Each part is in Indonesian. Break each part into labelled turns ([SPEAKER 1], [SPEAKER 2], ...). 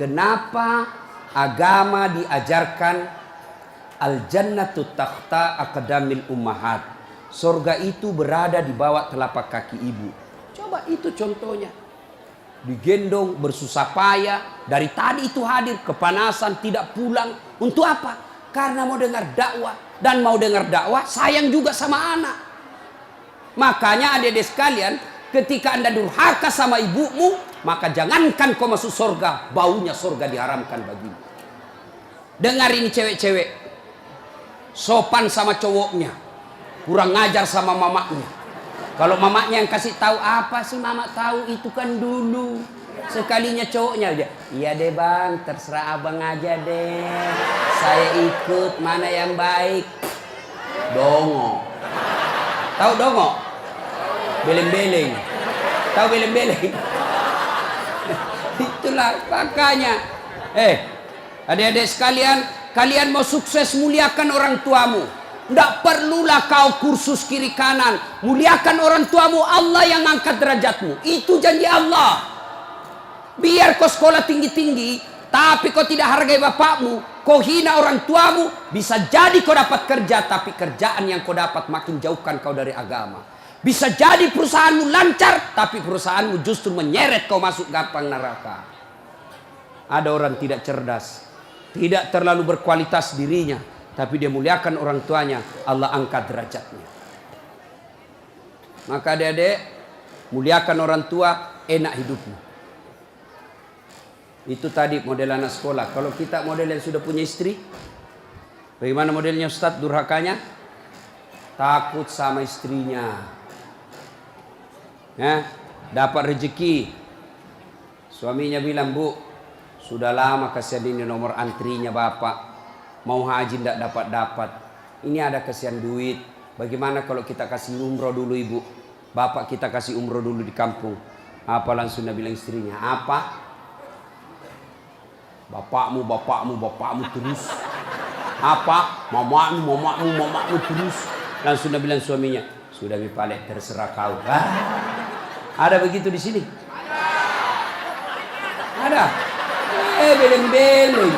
[SPEAKER 1] Kenapa agama diajarkan al-jannatu takhta aqdamil ummahat? Surga itu berada di bawah telapak kaki ibu. Coba itu contohnya. Digendong bersusah payah, dari tadi itu hadir, kepanasan, tidak pulang. Untuk apa? Karena mau dengar dakwah. Dan mau dengar dakwah sayang juga sama anak. Makanya adik-adik sekalian, ketika Anda durhaka sama ibumu, maka jangankan kau masuk surga, baunya surga diharamkan bagimu. Dengar ini cewek-cewek, sopan sama cowoknya, kurang ngajar sama mamanya. Kalau mamanya yang kasih tahu, apa sih mama tahu, itu kan dulu. Sekalinya cowoknya aja, iya deh bang, terserah abang aja deh, saya ikut, mana yang baik. Dongo. Tahu dongo? Beleng-beleng. Tahu beleng-beleng? Itulah makanya. Adik-adik sekalian, kalian mau sukses, muliakan orang tuamu. Tidak perlulah kau kursus kiri kanan. Muliakan orang tuamu, Allah yang angkat derajatmu. Itu janji Allah. Biar kau sekolah tinggi-tinggi, tapi kau tidak hargai bapakmu, kau hina orang tuamu, bisa jadi kau dapat kerja, tapi kerjaan yang kau dapat makin jauhkan kau dari agama. Bisa jadi perusahaanmu lancar, tapi perusahaanmu justru menyeret kau masuk gampang neraka. Ada orang tidak cerdas, tidak terlalu berkualitas dirinya, tapi dia muliakan orang tuanya, Allah angkat derajatnya. Maka adik-adik, muliakan orang tua, enak hidupmu. Itu tadi model anak sekolah. Kalau kita model yang sudah punya istri, bagaimana modelnya Ustadz durhakanya? Takut sama istrinya. Dapat rezeki, suaminya bilang, bu, sudah lama kasihan ini nomor antrinya bapak, mau haji tidak dapat-dapat, ini ada kasihan duit, bagaimana kalau kita kasih umroh dulu ibu, bapak kita kasih umroh dulu di kampung. Apa langsung dia bilang istrinya, apa? Bapakmu terus. Apa? Mamamu terus. Langsung dia bilang suaminya, sudah mipalek, terserah kau. Ada begitu di sini? Ada. Beleng-beleng.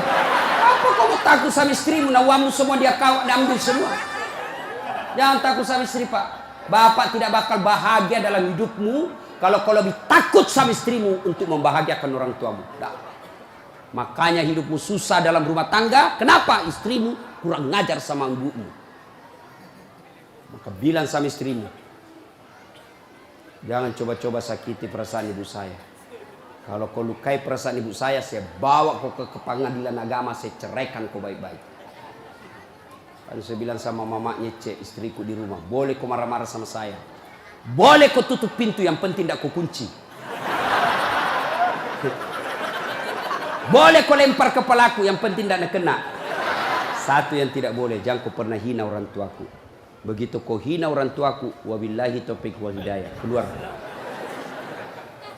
[SPEAKER 1] Apa kamu takut sama istrimu? Nawamu semua dia kau ambil semua. Jangan takut sama istri, Pak. Bapak tidak bakal bahagia dalam hidupmu kalau kau lebih takut sama istrimu untuk membahagiakan orang tuamu. Nah. Makanya hidupmu susah dalam rumah tangga. Kenapa? Istrimu kurang ngajar sama ibumu. Maka bilang sama istrimu, jangan coba-coba sakiti perasaan ibu saya. Kalau kau lukai perasaan ibu saya bawa kau ke pengadilan agama, saya ceraikan kau baik-baik. Lalu saya bilang sama mamanya, istriku di rumah, boleh kau marah-marah sama saya, boleh kau tutup pintu, yang penting tidak kau kunci. Boleh kau lempar kepalaku, yang penting tidak kena. Satu yang tidak boleh, jangan kau pernah hina orang tuaku. Begitu kau hina orang tuaku, wabillahi taufiq wal hidayah, keluar.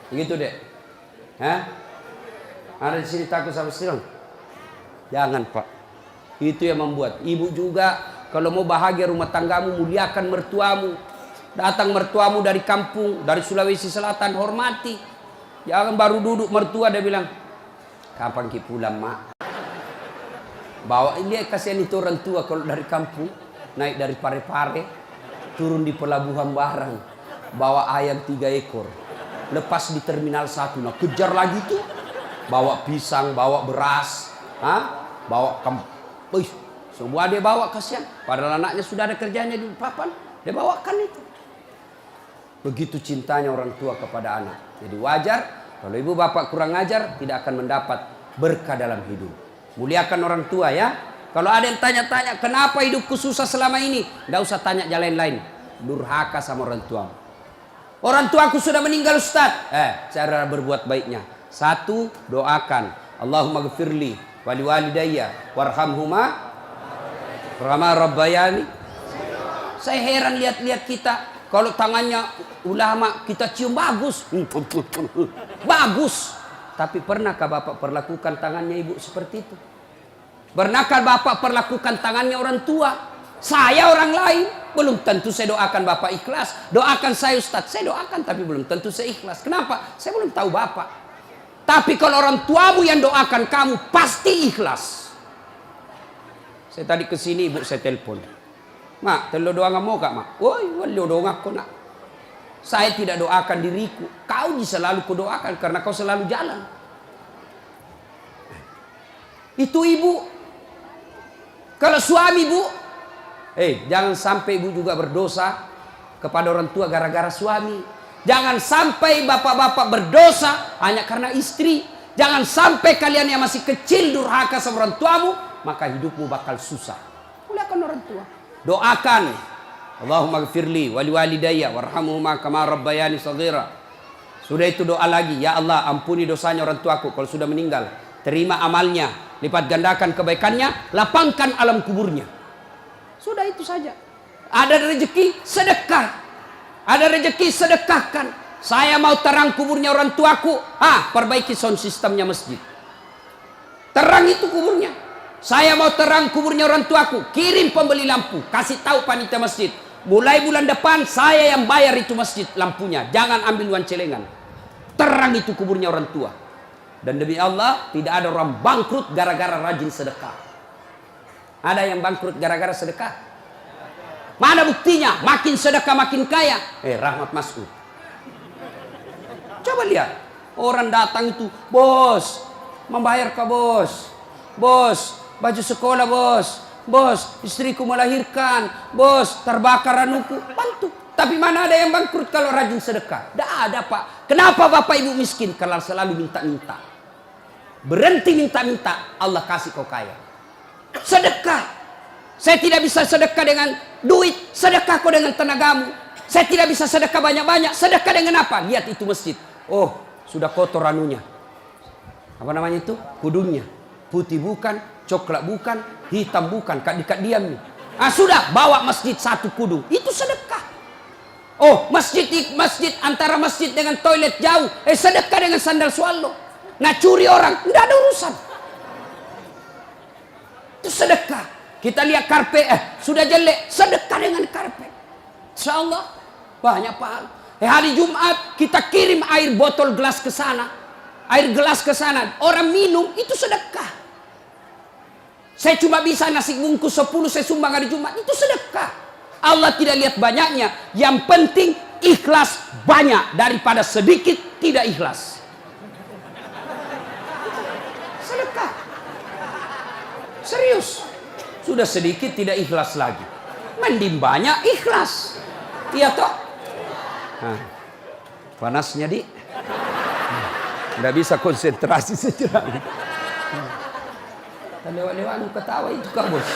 [SPEAKER 1] Begitu deh. Ada di sini takut sama istri? Jangan, Pak. Itu yang membuat ibu juga kalau mau bahagia rumah tanggamu, muliakan mertuamu. Datang mertuamu dari kampung, dari Sulawesi Selatan, hormati. Jangan baru duduk mertua dia bilang, kapan ki pulang, mak? Bawa dia, kasihan itu orang tua kalau dari kampung, naik dari Parepare, turun di pelabuhan barang, bawa ayam 3 ekor, lepas di terminal 1, nah kejar lagi tuh, bawa pisang, bawa beras, bawa semua dia bawa, kasihan. Padahal anaknya sudah ada kerjanya di papan, dia bawakan itu. Begitu cintanya orang tua kepada anak. Jadi wajar kalau ibu bapak kurang ajar, tidak akan mendapat berkah dalam hidup. Muliakan orang tua ya. Kalau ada yang tanya-tanya, kenapa hidupku susah selama ini? Tidak usah tanya jalan lain. Durhaka sama orang tua. Orang tuaku sudah meninggal, Ustaz. Cara berbuat baiknya. 1, doakan. Allahumma gfirli wali walidayya warhamhuma kama rabbayani. Saya heran lihat-lihat kita. Kalau tangannya ulama kita cium bagus. Bagus. Tapi pernahkah Bapak perlakukan tangannya ibu seperti itu? Pernahkah Bapak perlakukan tangannya orang tua? Saya orang lain, belum tentu saya doakan Bapak ikhlas. Doakan saya Ustaz, saya doakan tapi belum tentu saya ikhlas. Kenapa? Saya belum tahu Bapak. Tapi kalau orang tuamu yang doakan kamu, pasti ikhlas. Saya tadi kesini ibu saya telepon. Mak, telo doa mau kak mak? Woi, walio doa aku nak. Saya tidak doakan diriku. Kau selalu kudoakan karena kau selalu jalan. Itu ibu. Kalau suami bu, jangan sampai ibu juga berdosa kepada orang tua gara-gara suami. Jangan sampai bapak-bapak berdosa hanya karena istri. Jangan sampai kalian yang masih kecil durhaka sama orang tuamu, maka hidupmu bakal susah. Muliakan orang tua. Doakan. Allahumma gfirli wali walidayya warhamhuma kama rabbayani shaghira. Sudah itu doa lagi, ya Allah ampuni dosanya orang tuaku kalau sudah meninggal. Terima amalnya, lipat gandakan kebaikannya, lapangkan alam kuburnya. Sudah itu saja. Ada rezeki, sedekah. Ada rezeki, sedekahkan. Saya mau terang kuburnya orang tuaku. Perbaiki sound sistemnya masjid. Terang itu kuburnya. Saya mau terang kuburnya orang tuaku. Kirim pembeli lampu. Kasih tahu panitia masjid. Mulai bulan depan saya yang bayar itu masjid lampunya. Jangan ambil uang celengan. Terang itu kuburnya orang tua. Dan demi Allah tidak ada orang bangkrut gara-gara rajin sedekah. Ada yang bangkrut gara-gara sedekah? Mana buktinya? Makin sedekah makin kaya. Rahmat Mas'ud. Coba lihat. Orang datang itu, bos, membayar ke bos. Bos, baju sekolah bos. Bos, istriku melahirkan. Bos, terbakar anuku. Bantu. Tapi mana ada yang bangkrut kalau rajin sedekah? Tidak ada pak. Kenapa bapak ibu miskin? Kalau selalu minta-minta. Berhenti minta-minta. Allah kasih kau kaya. Sedekah. Saya tidak bisa sedekah dengan duit, sedekah kau dengan tenagamu. Saya tidak bisa sedekah banyak-banyak, sedekah dengan apa? Lihat itu masjid. Oh, sudah kotor anunya. Apa namanya itu? Kudungnya. Putih bukan, coklat bukan, hitam bukan, kat diam nih. Sudah, bawa masjid satu kudung. Itu sedekah. Oh, masjid antara masjid dengan toilet jauh. Sedekah dengan sandal swallow. Nah, curi orang, enggak ada urusan. Itu sedekah. Kita lihat karpet, sudah jelek, sedekah dengan karpet. Insyaallah banyak pahala. Hari Jumat kita kirim air botol gelas ke sana. Air gelas ke sana, orang minum itu sedekah. Saya cuma bisa nasi bungkus 10 saya sumbang hari Jumat, itu sedekah. Allah tidak lihat banyaknya, yang penting ikhlas banyak daripada sedikit tidak ikhlas. Sedekah. Serius. Sudah sedikit tidak ikhlas lagi. Mending banyak ikhlas. Iya toh? Panasnya di. Nggak bisa konsentrasi sejenak. Lewat-lewat ketawa itu kak bos.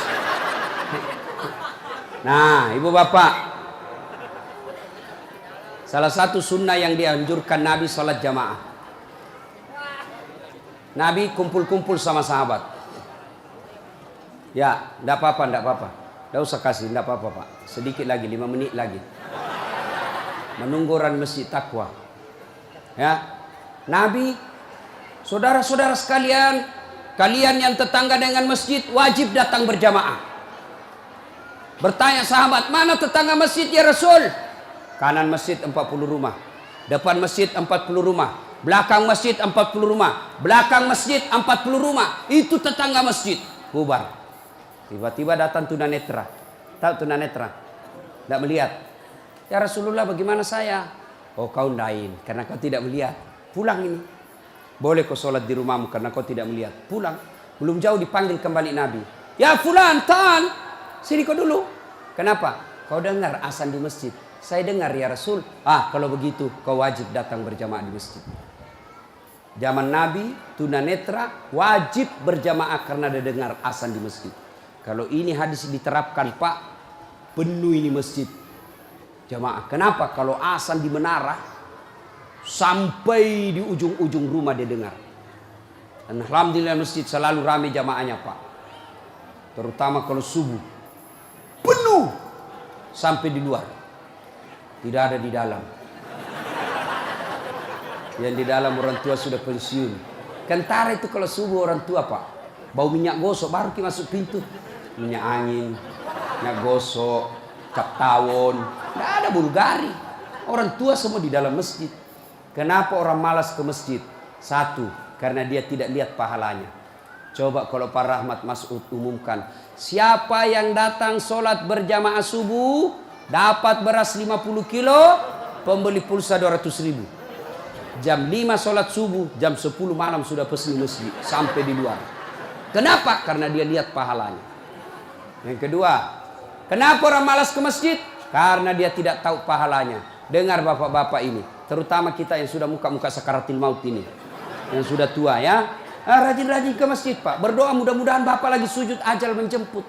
[SPEAKER 1] Nah ibu bapak. Salah satu sunnah yang dianjurkan Nabi sholat jamaah. Nabi kumpul-kumpul sama sahabat. Ya, enggak apa-apa. Enggak usah kasih, enggak apa-apa, Pak. Sedikit lagi, 5 menit lagi. Menunggu orang masjid takwa. Ya. Nabi, saudara-saudara sekalian, kalian yang tetangga dengan masjid wajib datang berjamaah. Bertanya sahabat, mana tetangga masjid ya Rasul? Kanan masjid 40 rumah. Depan masjid 40 rumah. Belakang masjid 40 rumah. Belakang masjid 40 rumah. Itu tetangga masjid. Bubar. Tiba-tiba datang tunanetra. Tahu tunanetra? Tidak melihat. Ya Rasulullah bagaimana saya? Oh kau lain karena kau tidak melihat. Pulang ini. Boleh kau sholat di rumahmu karena kau tidak melihat. Pulang. Belum jauh dipanggil kembali Nabi. Ya fulan, tan. Sini kau dulu. Kenapa? Kau dengar azan di masjid. Saya dengar ya Rasul. Kalau begitu kau wajib datang berjamaah di masjid. Zaman Nabi, tunanetra wajib berjamaah karena dia dengar azan di masjid. Kalau ini hadis diterapkan Pak, penuh ini masjid jamaah. Kenapa? Kalau azan di menara sampai di ujung-ujung rumah dia dengar. Dan alhamdulillah masjid selalu ramai jamaahnya Pak. Terutama kalau subuh penuh sampai di luar. Tidak ada di dalam. Yang di dalam orang tua sudah pensiun. Kentara itu kalau subuh orang tua Pak, bau minyak gosok baru kita masuk pintu. Minyak angin, minyak gosok, cap tawon, tidak ada Bulgari. Orang tua semua di dalam masjid. Kenapa orang malas ke masjid? Satu, karena dia tidak lihat pahalanya. Coba kalau Pak Rahmat Mas'ud umumkan, siapa yang datang sholat berjamaah subuh dapat beras 50 kilo, pembeli pulsa 200.000. Jam 5 sholat subuh, jam 10 malam sudah pesan masjid sampai di luar. Kenapa? Karena dia lihat pahalanya. Yang kedua, kenapa orang malas ke masjid? Karena dia tidak tahu pahalanya. Dengar bapak-bapak ini, terutama kita yang sudah muka-muka sakaratil maut ini, yang sudah tua ya, rajin-rajin ke masjid Pak, berdoa mudah-mudahan bapak lagi sujud ajal menjemput.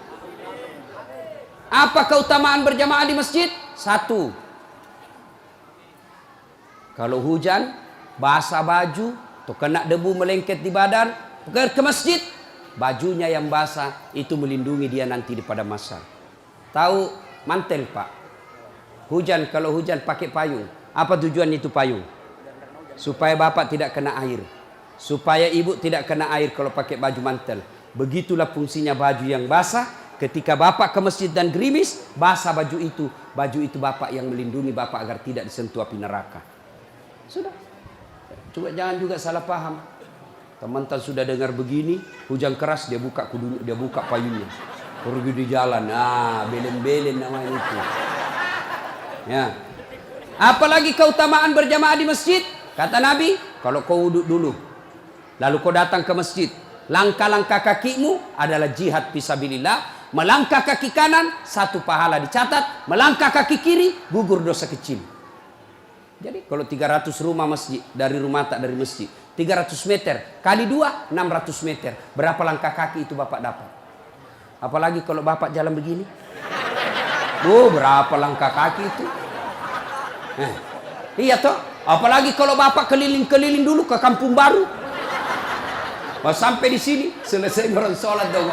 [SPEAKER 1] Apa keutamaan berjamaah di masjid? Satu, kalau hujan basah baju atau kena debu melengket di badan, ke masjid, bajunya yang basah itu melindungi dia nanti di pada masa. Tahu mantel Pak, hujan, kalau hujan pakai payung. Apa tujuan itu payung? Supaya bapak tidak kena air, supaya ibu tidak kena air kalau pakai baju mantel. Begitulah fungsinya baju yang basah. Ketika bapak ke masjid dan gerimis, basah baju itu bapak yang melindungi bapak agar tidak disentuh api neraka. Sudah. Coba jangan juga salah paham. Teman-teman sudah dengar begini, hujan keras dia buka payungnya, pergi di jalan. Belen-belen namanya itu. Ya. Apalagi keutamaan berjamaah di masjid? Kata Nabi, kalau kau wudhu dulu, lalu kau datang ke masjid, langkah-langkah kakimu adalah jihad fisabilillah. Melangkah kaki kanan, 1 pahala dicatat. Melangkah kaki kiri, gugur dosa kecil. Jadi kalau 300 rumah masjid, dari rumah tak dari masjid, 300 meter kali 2, 600 meter. Berapa langkah kaki itu bapak dapat? Apalagi kalau bapak jalan begini, berapa langkah kaki itu? Iya toh. Apalagi kalau bapak keliling-keliling dulu ke kampung baru, sampai di sini selesai orang sholat dong.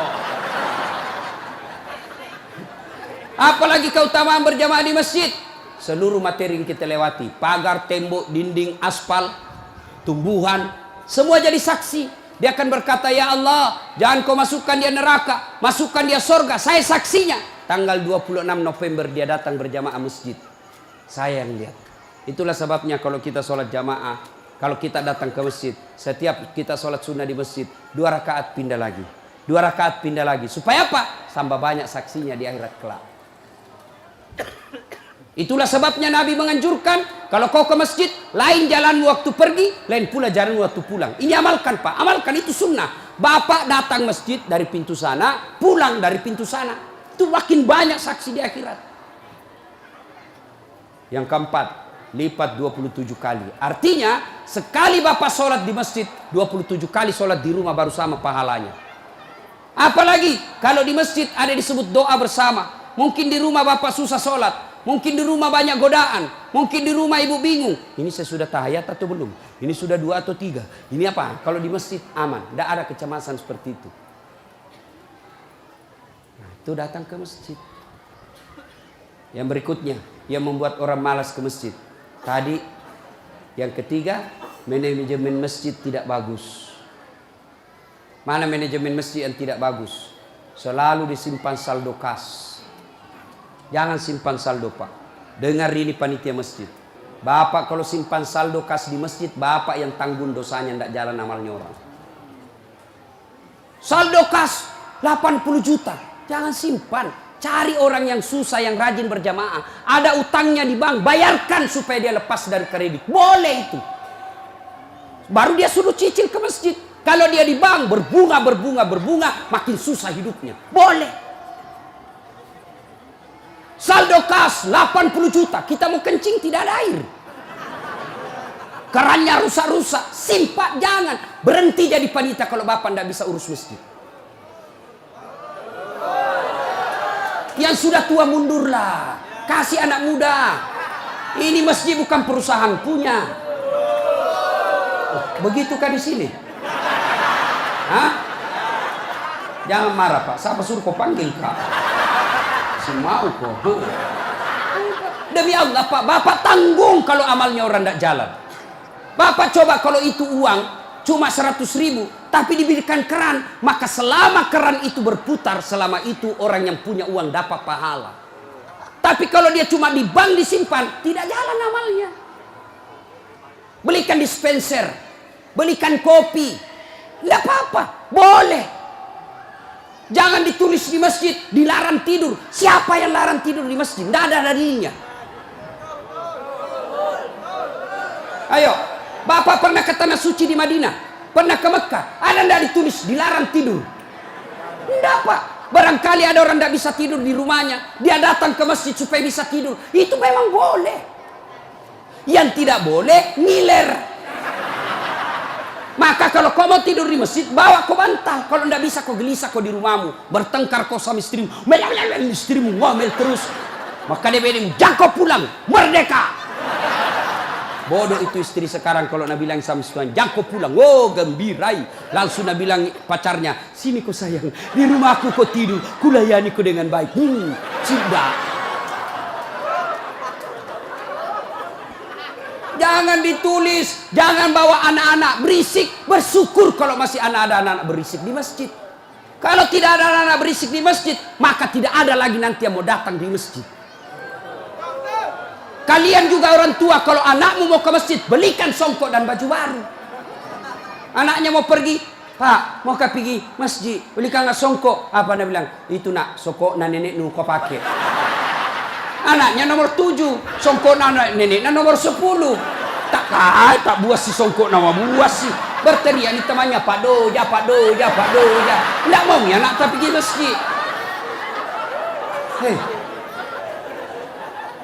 [SPEAKER 1] Apalagi keutamaan berjamaah di masjid? Seluruh materi yang kita lewati, pagar, tembok, dinding, aspal, tumbuhan, semua jadi saksi. Dia akan berkata, ya Allah, jangan kau masukkan dia neraka, masukkan dia surga. Saya saksinya. Tanggal 26 November dia datang berjamaah masjid. Saya yang lihat. Itulah sebabnya kalau kita sholat jamaah, kalau kita datang ke masjid, setiap kita sholat sunnah di masjid, 2 rakaat pindah lagi, 2 rakaat pindah lagi. Supaya apa? Tambah banyak saksinya di akhirat kelak. Itulah sebabnya Nabi menganjurkan, kalau kau ke masjid, lain jalan waktu pergi, lain pula jalan waktu pulang. Ini amalkan Pak, amalkan, itu sunnah. Bapak datang masjid dari pintu sana, pulang dari pintu sana. Itu makin banyak saksi di akhirat. Yang keempat, lipat 27 kali. Artinya, sekali bapak sholat di masjid, 27 kali sholat di rumah baru sama pahalanya. Apalagi, kalau di masjid ada disebut doa bersama. Mungkin di rumah bapak susah sholat. Mungkin di rumah banyak godaan. Mungkin di rumah ibu bingung. Ini saya sudah tahiyat atau belum? Ini sudah 2 atau 3? Ini apa? Kalau di masjid aman. Tidak ada kecemasan seperti itu. Nah, itu datang ke masjid. Yang berikutnya, yang membuat orang malas ke masjid. Tadi, yang ketiga, manajemen masjid tidak bagus. Mana manajemen masjid yang tidak bagus? Selalu disimpan saldo kas. Jangan simpan saldo Pak. Dengar ini panitia masjid. Bapak kalau simpan saldo kas di masjid, bapak yang tanggung dosanya, tidak jalan amalnya orang. Saldo kas 80 juta. Jangan simpan. Cari orang yang susah, yang rajin berjamaah. Ada utangnya di bank, bayarkan supaya dia lepas dari kredit. Boleh itu. Baru dia suruh cicil ke masjid. Kalau dia di bank berbunga, makin susah hidupnya. Boleh. Saldo kas 80 juta, kita mau kencing tidak ada air. Kerannya rusak-rusak, simpan, jangan. Berhenti jadi panitia kalau bapak tidak bisa urus masjid. Yang sudah tua mundurlah, kasih anak muda. Ini masjid bukan perusahaan punya. Begitukah di sini? Hah? Jangan marah Pak, siapa suruh kau panggil Kak? Mau kok. Demi Allah Pak, bapak tanggung kalau amalnya orang tidak jalan. Bapak coba kalau itu uang cuma 100.000, tapi diberikan keran, maka selama keran itu berputar, selama itu orang yang punya uang dapat pahala. Tapi kalau dia cuma di bank disimpan, tidak jalan amalnya. Belikan dispenser, belikan kopi. Tidak apa-apa, boleh. Jangan ditulis di masjid, dilarang tidur. Siapa yang larang tidur di masjid? Tidak ada dalilnya. Ayo, Bapak pernah ke tanah suci di Madinah? Pernah ke Mekah? Ada tidak ditulis dilarang tidur? Tidak, Pak. Barangkali ada orang tidak bisa tidur di rumahnya, dia datang ke masjid supaya bisa tidur. Itu memang boleh. Yang tidak boleh, ngiler. Maka kalau kau mau tidur di masjid, bawa kau bantal. Kalau tidak bisa, kau gelisah kau di rumahmu. Bertengkar kau sama istrimu. Istrimu ngomel terus. Maka dia bilang, jangan kau pulang. Merdeka. Bodoh itu istri sekarang kalau Nabi bilang sama istrinya, jangan kau pulang. Oh, gembirai. Langsung Nabi bilang pacarnya, sini kau sayang. Di rumahku kau tidur. Kulayani kau dengan baik. Sudah. Jangan ditulis, jangan bawa anak-anak berisik. Bersyukur kalau masih ada anak-anak berisik di masjid. Kalau tidak ada anak-anak berisik di masjid, maka tidak ada lagi nanti yang mau datang di masjid. Kalian juga orang tua, kalau anakmu mau ke masjid, belikan songkok dan baju baru. Anaknya mau pergi, Pak, mau pergi masjid, belikan nggak songkok? Apa dia bilang? Itu nak, songkok na nenek nu kau pakai. Anaknya nomor 7, songkok anak neneknya nomor 10. Tak buas si songkok nama buas sih. Berteriak ni temannya, Pak Doja. Tidak mau ya anak tak pergi masjid. Hei,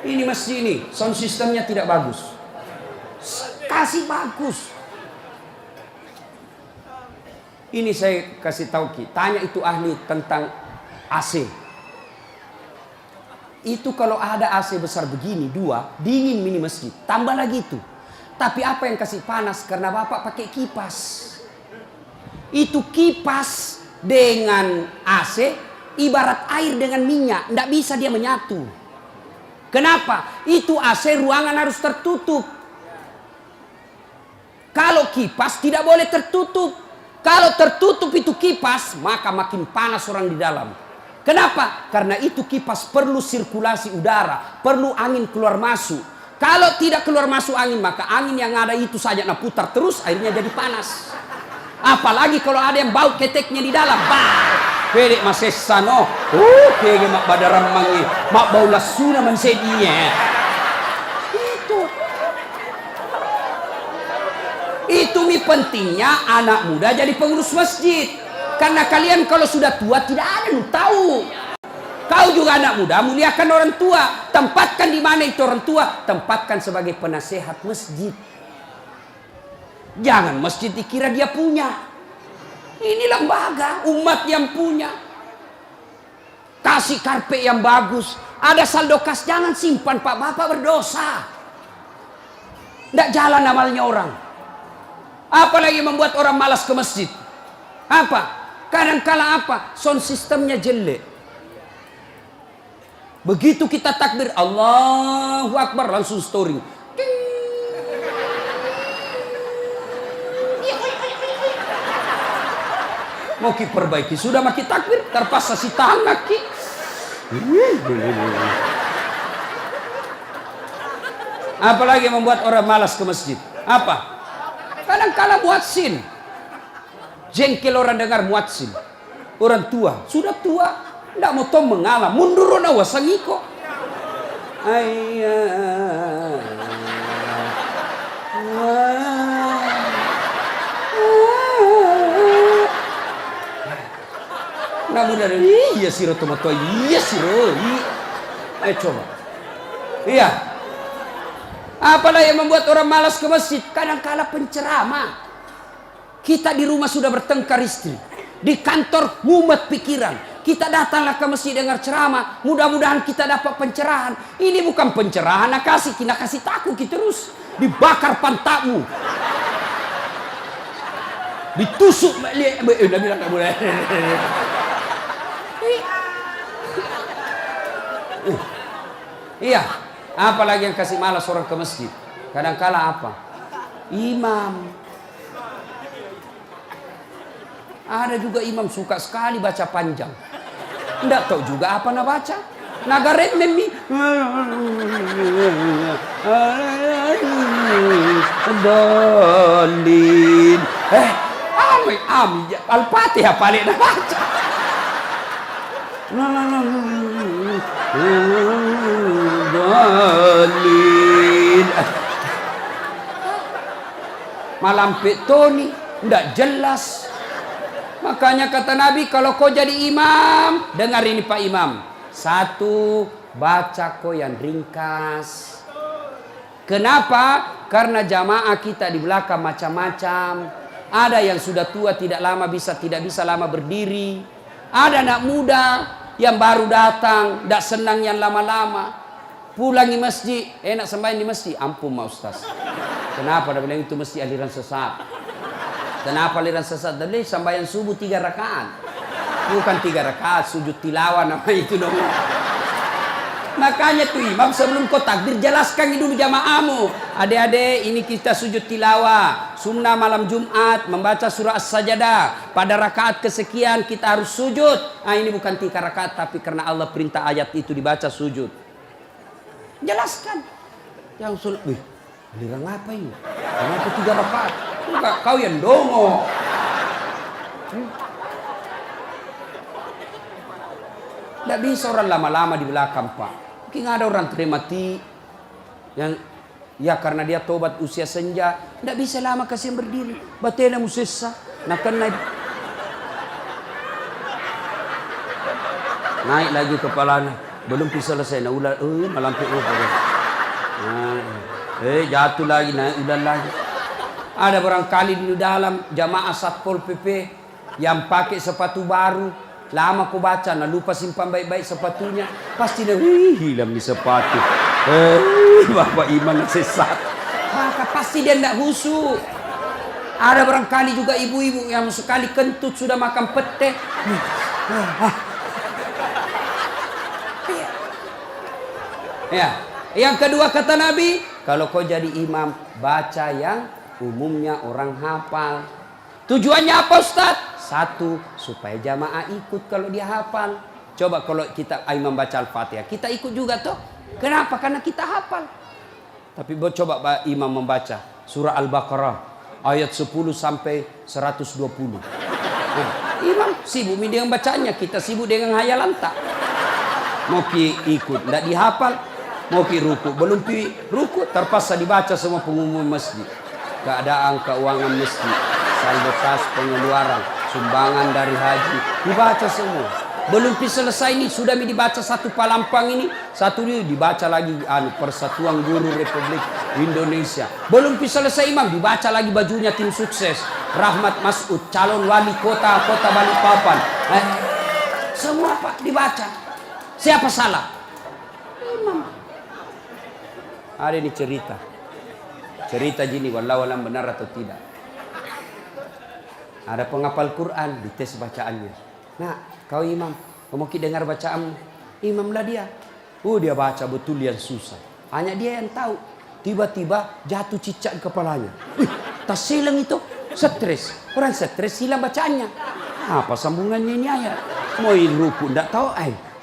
[SPEAKER 1] ini masjid ini, sound systemnya tidak bagus. Kasih bagus. Ini saya kasih tahu Ki, tanya itu ahli tentang AC. Itu kalau ada AC besar begini, 2, dingin mini masjid. Tambah lagi itu. Tapi apa yang kasih panas? Karena Bapak pakai kipas. Itu kipas dengan AC, ibarat air dengan minyak. Tidak bisa dia menyatu. Kenapa? Itu AC ruangan harus tertutup. Kalau kipas tidak boleh tertutup. Kalau tertutup itu kipas, maka makin panas orang di dalam. Kenapa? Karena itu kipas perlu sirkulasi udara, perlu angin keluar masuk. Kalau tidak keluar masuk angin, maka angin yang ada itu saja nak putar terus, akhirnya jadi panas. Apalagi kalau ada yang bau keteknya di dalam. Pedek mas sano. Kege mak badaram mangi, mak bau lasuna mansedinya. Itu mi pentingnya anak muda jadi pengurus masjid. Karena kalian kalau sudah tua tidak ada yang tahu. Kau juga anak muda, muliakan orang tua. Tempatkan di mana itu orang tua, tempatkan sebagai penasehat masjid. Jangan masjid dikira dia punya. Ini lembaga umat yang punya. Kasih karpet yang bagus. Ada saldo kas, jangan simpan Pak, Bapak berdosa. Tidak jalan amalnya orang. Apalagi membuat orang malas ke masjid. Apa? Kadang-kala apa? Sound sistemnya jelek. Begitu kita takbir Allahu Akbar, langsung story. Mau ki perbaiki, sudah maki takbir, terpaksa si tangan ki. Apalagi membuat orang malas ke masjid. Apa? Kadang-kala muadzin. Jengkel orang dengar muadzin. Orang tua, sudah tua, tidak mau tong mengalah, mundur na wasangiko. Namun dari iya siro tomato, iya siro. Ayo coba. Iya. Apalah yang membuat orang malas ke masjid? Kadang-kala penceramah. Kita di rumah sudah bertengkar istri. Di kantor mumet pikiran. Kita datanglah ke masjid dengar ceramah. Mudah-mudahan kita dapat pencerahan. Ini bukan pencerahan. Nak kasih takut kita terus. Dibakar pantatmu. Ditusuk. Udah bilang tak boleh. Iya. Apalagi yang kasih malas orang ke masjid. Kadang-kala apa? Imam. Ada juga imam suka sekali baca panjang. Tidak tahu juga apa nak baca. Nagaret memi. Dolin. Al-Fatihah paling nak baca. Dolin. Malam petoni ndak jelas. Makanya kata Nabi, kalau kau jadi imam, dengar ini Pak Imam. Satu, baca kau yang ringkas. Kenapa? Karena jamaah kita di belakang macam-macam. Ada yang sudah tua tidak bisa lama berdiri. Ada anak muda yang baru datang, tidak senang yang lama-lama. Pulang di masjid, enak sembahyang di masjid. Ampun Ma Ustaz. Kenapa? Dia bilang itu mesti aliran sesat. Kenapa aliran sesat? Dia bilang sembahyang subuh 3 rakaat. Bukan 3 rakaat, sujud tilawah nama itu dong. Makanya tuh imam sebelum kau takbir jelaskan dulu jamaahmu. Adik-adik, ini kita sujud tilawah. Sunnah malam Jumat membaca surah As-Sajdah. Pada rakaat kesekian kita harus sujud. Ini bukan 3 rakaat, tapi karena Allah perintah ayat itu dibaca sujud. Jelaskan. Yang sulit, aliran apa ini? Kenapa 3 rakaat? Enggak, kau yang dongo. Tidak bisa orang lama-lama di belakang Pak. Mungkin ada orang mati yang ya karena dia tobat usia senja, tidak bisa lama kasih berdiri. Batena musessa, nak naik lagi kepalanya, belum bisa selesai. Nah ulah, malam itu jatuh lagi, naik udah lagi. Ada barangkali di dalam jamaah Satpol PP yang pakai sepatu baru. Lama kau baca, nah lupa simpan baik-baik sepatunya. Pasti dia, hilang di sepatu. Bapak Imam sesat. Maka pasti dia tidak khusyuk. Ada barangkali juga ibu-ibu yang sekali kentut sudah makan pete. Ya. Yang kedua kata Nabi, kalau kau jadi imam, baca yang umumnya orang hafal. Tujuannya apa Ustaz? Satu, supaya jamaah ikut kalau dia hafal. Coba kalau kita imam baca Al-Fatihah, kita ikut juga toh. Kenapa? Karena kita hafal. Tapi coba imam membaca surah Al-Baqarah ayat 10 sampai 120. Nah, imam sibuk dengan bacanya, kita sibuk dengan hayalan tak. Mau ikut, tidak dihafal. Mau ruku, belum ruku, terpaksa dibaca semua pengumuman masjid. Keadaan keuangan masjid, saldo kas pengeluaran, sumbangan dari haji, dibaca semua. Belum selesai ini sudah dibaca satu palampang ini, satu ini dibaca lagi Persatuan Guru Republik Indonesia. Belum selesai imam dibaca lagi bajunya tim sukses Rahmat Masud, calon wali kota Balikpapan. Semua Pak dibaca. Siapa salah? Imam. Ada ini cerita gini, wallahu alam benar atau tidak. Ada penghafal Quran, dites bacaannya. Nah, kau imam, kau mau dengar bacaan imam lah dia. Dia baca betul yang susah. Hanya dia yang tahu. Tiba-tiba jatuh cicak kepalanya. Tas silang itu, stres. Orang stres hilang bacaannya. Apa sambungannya ini ayat? Mau ruku, tidak tahu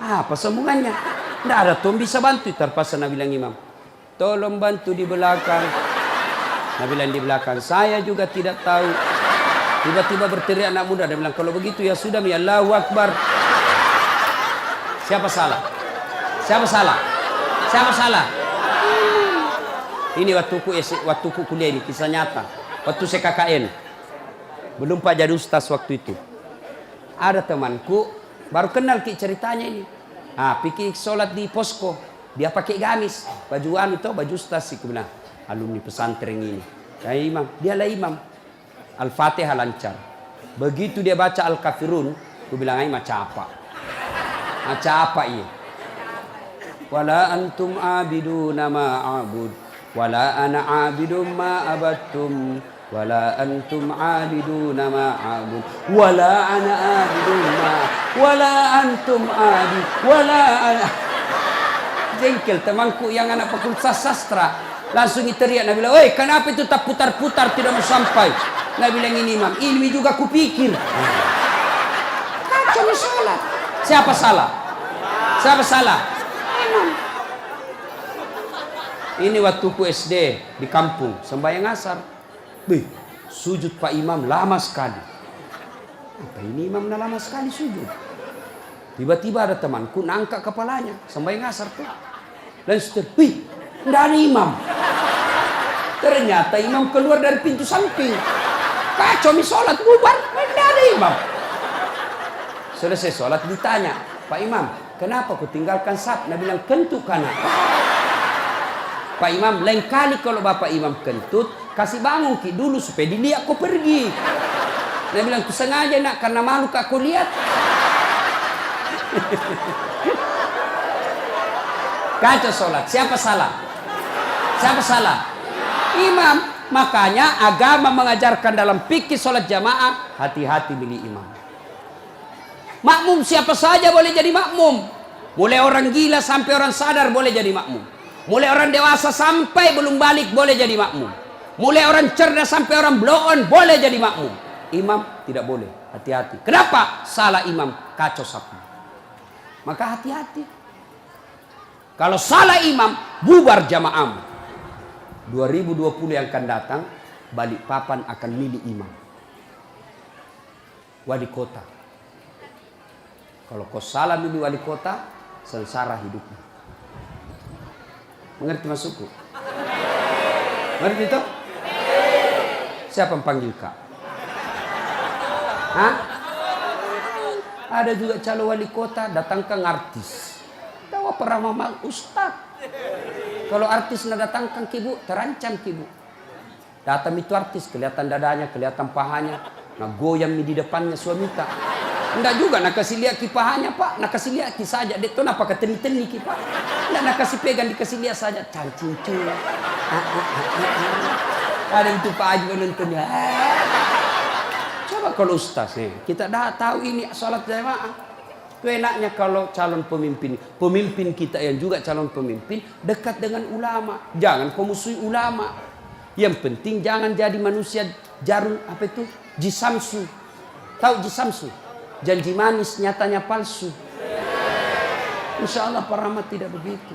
[SPEAKER 1] apa sambungannya? Tidak ada tuh bisa bantu. Terpaksa Nabi bilang imam, tolong bantu di belakang. Nabi bilang di belakang, saya juga tidak tahu. Tiba-tiba berteriak anak muda. Dia bilang, kalau begitu ya sudah, ya Allahu Akbar. Siapa salah? Siapa salah? Siapa salah? Ini waktuku kuliah ini, kisah nyata. Waktu saya KKN. Belum Pak jadi ustaz waktu itu. Ada temanku, baru kenal ceritanya ini. Pikir sholat di posko. Dia pakai gamis. Baju baju ustaz. Aku bilang, alumni pesantren ini. Ya imam, dialah imam. Al-Fatihah lancar. Begitu dia baca Al-Kafirun, aku bilang macam apa? Macam apa ini? Wala antum abiduna ma a'bud, wala ana abidum ma abattum, wala antum abiduna ma a'bud, wala ana abidum ma, wala antum abid, wala ana. Jengkel temanku yang anak fakultas sastra. Langsung teriak, Nabi bilang, "Woi, kenapa itu tak putar-putar tidak mau sampai?" Nabi bilang, ini imam, ilmi juga kupikir. Kacau sholat. Siapa salah? Siapa salah? imam. Ini waktu ku SD di kampung, sembahyang asar. Bih, sujud Pak Imam lama sekali. Apa ini imam lama sekali sujud? Tiba-tiba ada temanku nangkak kepalanya, sembahyang asar tuh. Dan setelah, wih, tidak ada imam. Ternyata imam keluar dari pintu samping. Kacau mi sholat, bubar, tidak ada imam. Selesai sholat ditanya, Pak Imam, kenapa kau tinggalkan saf? Nabi bilang, kentut kanan. Pak Imam, lain kali kalau Bapak Imam kentut, kasih bangun ki dulu supaya dilihat kau pergi. Nabi bilang, ku sengaja nak, karena malu kak kau lihat. Kacau sholat, siapa salah? Siapa salah? Imam. Makanya agama mengajarkan dalam fikih sholat jamaah, hati-hati milih imam. Makmum siapa saja boleh jadi makmum. Mulai orang gila sampai orang sadar boleh jadi makmum. Mulai orang dewasa sampai belum balik boleh jadi makmum. Mulai orang cerdas sampai orang blow on boleh jadi makmum. Imam tidak boleh, hati-hati. Kenapa? Salah imam, kacau sapu. Maka hati-hati. Kalau salah imam, bubar jamaah. 2020 yang akan datang, Balikpapan akan milih imam. Wali kota. Kalau kau salah milih wali kota, sengsara hidupmu. Mengerti maksudku? Mengerti itu? Siapa yang panggil kak? Hah? Ada juga calon wali kota, datangkan artis. Tahu apa ramah ustaz? Kalau artis nak datangkan kibu, terancam kibu. Datang itu artis, kelihatan dadanya, kelihatan pahanya. Nah goyang di depannya suami tak. Enggak juga nak kasih lihat kipahanya pak, nak kasih lihat saja. Dia tu apa keteni-teni kipak. Enggak nak kasih pegang, dikasih lihat saja. Cancing-cing. Ada itu Pak Haji menontonnya. Coba kalau ustaz nih, kita dah tahu ini salat jamaah. Itu enaknya kalau calon pemimpin kita yang juga calon pemimpin dekat dengan ulama. Jangan kau musuhi ulama. Yang penting jangan jadi manusia jarum apa itu? Jisamsu. Tahu jisamsu? Janji manis nyatanya palsu. Insya Allah Pak Rahmat tidak begitu.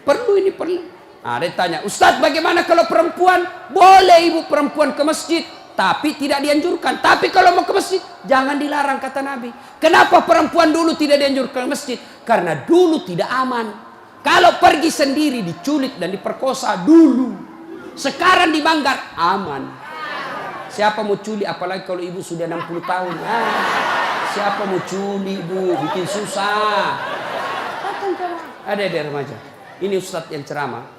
[SPEAKER 1] Perlu ini perlu. Nah, dia tanya, Ustadz bagaimana kalau perempuan? Boleh ibu perempuan ke masjid, tapi tidak dianjurkan. Tapi kalau mau ke masjid, jangan dilarang kata Nabi. Kenapa perempuan dulu tidak dianjurkan ke masjid? Karena dulu tidak aman. Kalau pergi sendiri diculik dan diperkosa dulu. Sekarang di Manggar aman. Siapa mau culik, apalagi kalau ibu sudah 60 tahun. Siapa mau culik ibu, bikin susah. Ada remaja. Ini ustadz yang ceramah.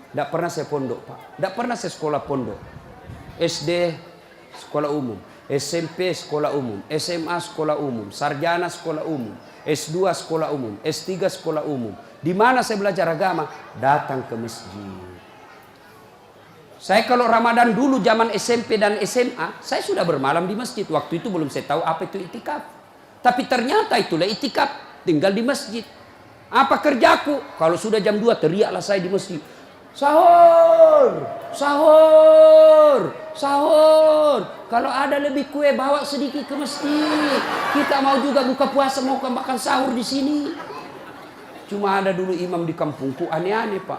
[SPEAKER 1] Tidak pernah saya pondok pak. Tidak pernah saya sekolah pondok. SD sekolah umum, SMP sekolah umum, SMA sekolah umum, sarjana sekolah umum, S2 sekolah umum, S3 sekolah umum. Di mana saya belajar agama? Datang ke masjid. Saya kalau Ramadan dulu zaman SMP dan SMA, saya sudah bermalam di masjid. Waktu itu belum saya tahu apa itu itikaf. Tapi ternyata itulah itikaf, tinggal di masjid. Apa kerjaku? Kalau sudah jam 2 teriaklah saya di masjid. Sahur, sahur, sahur. Kalau ada lebih kue bawa sedikit ke masjid. Kita mau juga buka puasa, mau makan sahur di sini. Cuma ada dulu imam di kampungku aneh-aneh pak.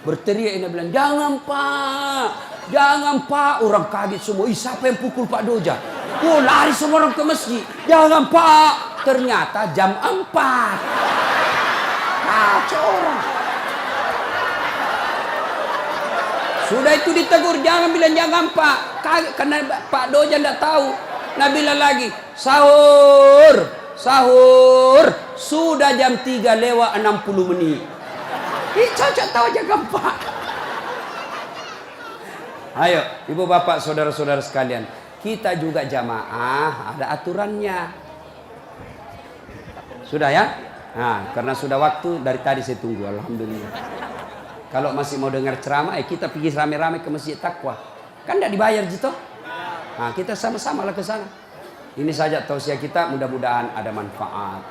[SPEAKER 1] Berteriak ini bilang, jangan pak, jangan pak. Orang kaget semua, siapa yang pukul Pak Doja? Oh lari semua orang ke masjid. Jangan pak. Ternyata jam 4. Kacau orang. Sudah itu ditegur, jangan bilang jangan pak. Kaget karena Pak Doja tidak tahu. Nah bilang lagi, sahur, sahur. Sudah jam 3 lewat 60 menit. Cocok tahu aja gampang. Ayo, ibu bapak, saudara-saudara sekalian, kita juga jamaah ada aturannya. Sudah ya? Nah, karena sudah waktu dari tadi saya tunggu, alhamdulillah. Kalau masih mau dengar ceramah, kita pergi rame-rame ke Masjid Taqwa. Kan tidak dibayar gitu. Nah, kita sama-sama lah ke sana. Ini saja tausiah kita, mudah-mudahan ada manfaat.